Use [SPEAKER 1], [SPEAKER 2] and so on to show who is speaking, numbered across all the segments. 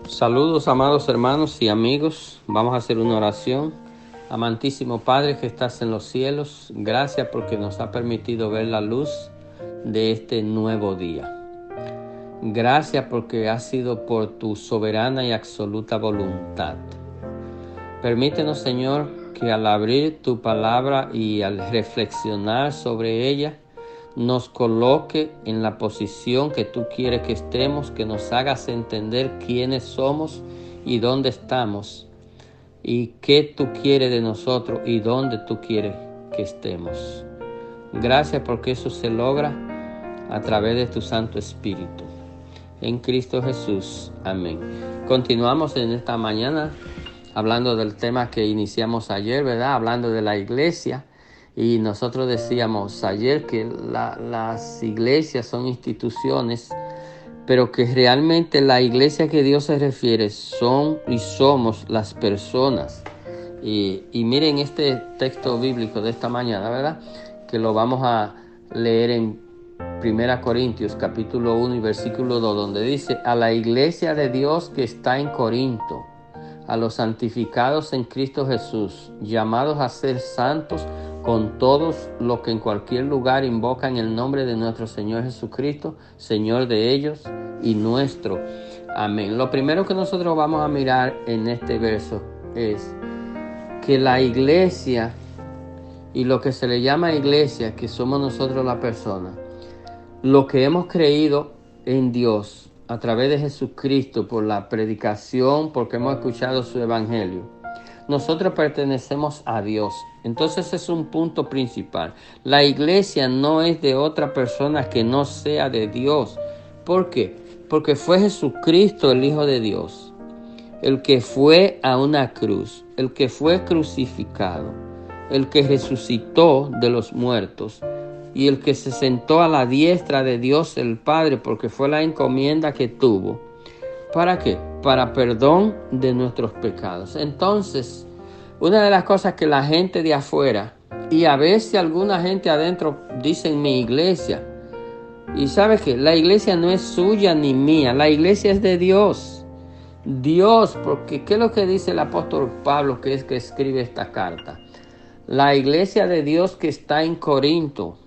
[SPEAKER 1] Saludos, amados hermanos y amigos. Vamos a hacer una oración. Amantísimo Padre que estás en los cielos, gracias porque nos ha permitido ver la luz de este nuevo día. Gracias porque ha sido por tu soberana y absoluta voluntad. Permítenos, Señor, que al abrir tu palabra y al reflexionar sobre ella, nos coloque en la posición que tú quieres que estemos, que nos hagas entender quiénes somos y dónde estamos, y qué tú quieres de nosotros y dónde tú quieres que estemos. Gracias porque eso se logra a través de tu Santo Espíritu. En Cristo Jesús. Amén. Continuamos en esta mañana hablando del tema que iniciamos ayer, ¿verdad? Hablando de la iglesia. Y nosotros decíamos ayer que las iglesias son instituciones, pero que realmente la iglesia que Dios se refiere son y somos las personas. Y miren este texto bíblico de esta mañana, ¿verdad? Que lo vamos a leer en 1 Corintios capítulo 1 y versículo 2, donde dice: a la iglesia de Dios que está en Corinto, a los santificados en Cristo Jesús, llamados a ser santos, con todos los que en cualquier lugar invocan el nombre de nuestro Señor Jesucristo, Señor de ellos y nuestro. Amén. Lo primero que nosotros vamos a mirar en este verso es que la iglesia y lo que se le llama iglesia, que somos nosotros la persona, lo que hemos creído en Dios a través de Jesucristo por la predicación, porque hemos escuchado su evangelio, nosotros pertenecemos a Dios. Entonces es un punto principal. La iglesia no es de otra persona que no sea de Dios. ¿Por qué? Porque fue Jesucristo, el Hijo de Dios, el que fue a una cruz, el que fue crucificado, el que resucitó de los muertos y el que se sentó a la diestra de Dios el Padre, porque fue la encomienda que tuvo. ¿Para qué? Para perdón de nuestros pecados. Entonces, una de las cosas que la gente de afuera, y a veces alguna gente adentro, dicen mi iglesia. Y ¿sabe qué? La iglesia no es suya ni mía, la iglesia es de Dios. Dios, porque ¿qué es lo que dice el apóstol Pablo, que es que escribe esta carta? La iglesia de Dios que está en Corinto,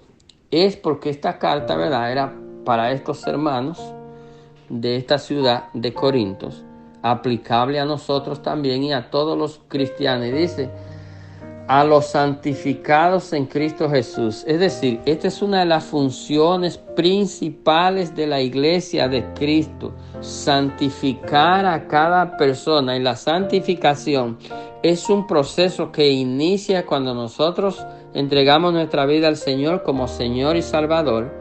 [SPEAKER 1] es porque esta carta, ¿verdad?, era para estos hermanos de esta ciudad de Corintos, aplicable a nosotros también y a todos los cristianos. Y dice: a los santificados en Cristo Jesús. Es decir, esta es una de las funciones principales de la iglesia de Cristo: santificar a cada persona. Y la santificación es un proceso que inicia cuando nosotros entregamos nuestra vida al Señor como Señor y Salvador,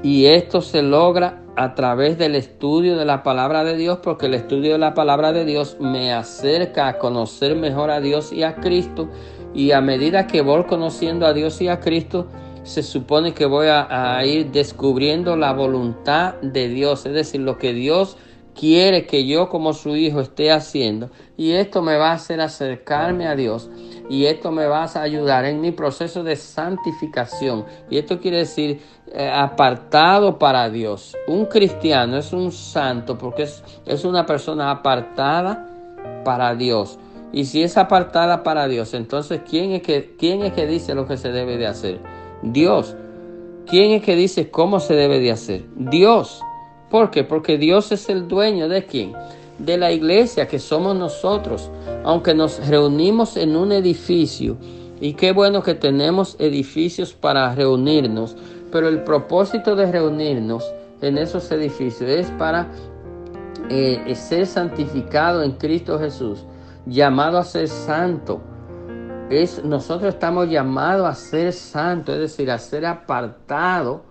[SPEAKER 1] y esto se logra a través del estudio de la palabra de Dios, porque el estudio de la palabra de Dios me acerca a conocer mejor a Dios y a Cristo, y a medida que voy conociendo a Dios y a Cristo, se supone que voy a ir descubriendo la voluntad de Dios, es decir, lo que Dios quiere que yo como su hijo esté haciendo, y esto me va a hacer acercarme a Dios, y esto me va a ayudar en mi proceso de santificación. Y esto quiere decir apartado para Dios. Un cristiano es un santo porque es una persona apartada para Dios. Y si es apartada para Dios, entonces ¿quién es que dice lo que se debe de hacer? Dios. ¿Quién es que dice cómo se debe de hacer? Dios. ¿Por qué? Porque Dios es el dueño ¿de quién? De la iglesia, que somos nosotros. Aunque nos reunimos en un edificio, y qué bueno que tenemos edificios para reunirnos, pero el propósito de reunirnos en esos edificios es para ser santificado en Cristo Jesús, llamado a ser santo. Nosotros estamos llamados a ser santos, es decir, a ser apartados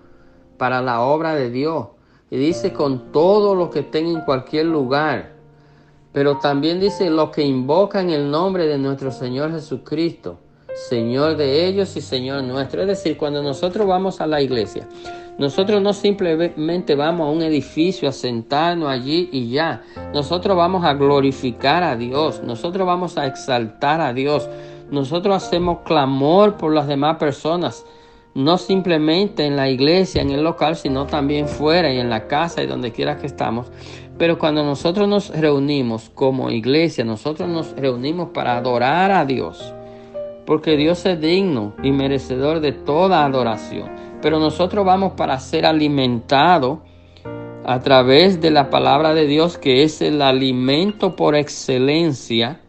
[SPEAKER 1] para la obra de Dios. Y dice: con todo lo que estén en cualquier lugar. Pero también dice: los que invocan el nombre de nuestro Señor Jesucristo, Señor de ellos y Señor nuestro. Es decir, cuando nosotros vamos a la iglesia, nosotros no simplemente vamos a un edificio a sentarnos allí y ya. Nosotros vamos a glorificar a Dios, nosotros vamos a exaltar a Dios, nosotros hacemos clamor por las demás personas. No simplemente en la iglesia, en el local, sino también fuera y en la casa y donde quiera que estamos. Pero cuando nosotros nos reunimos como iglesia, nosotros nos reunimos para adorar a Dios, porque Dios es digno y merecedor de toda adoración. Pero nosotros vamos para ser alimentados a través de la palabra de Dios, que es el alimento por excelencia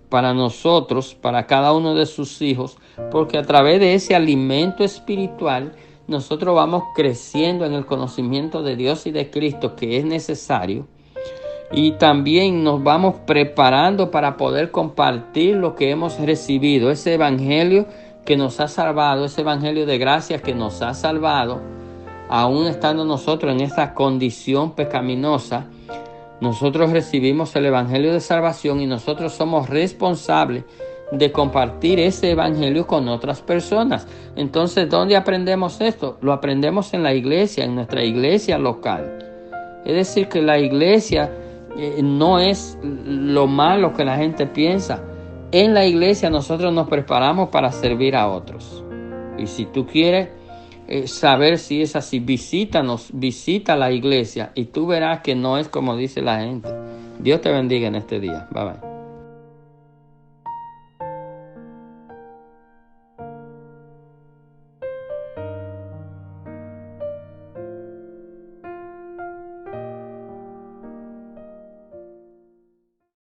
[SPEAKER 1] para nosotros, para cada uno de sus hijos, porque a través de ese alimento espiritual nosotros vamos creciendo en el conocimiento de Dios y de Cristo, que es necesario, y también nos vamos preparando para poder compartir lo que hemos recibido, ese evangelio que nos ha salvado, ese evangelio de gracia que nos ha salvado, aún estando nosotros en esta condición pecaminosa. Nosotros recibimos el evangelio de salvación y nosotros somos responsables de compartir ese evangelio con otras personas. Entonces, ¿dónde aprendemos esto? Lo aprendemos en la iglesia, en nuestra iglesia local. Es decir, que la iglesia no es lo malo que la gente piensa. En la iglesia nosotros nos preparamos para servir a otros. Y si tú quieres saber si es así, visita la iglesia y tú verás que no es como dice la gente. Dios te bendiga en este día. Bye bye.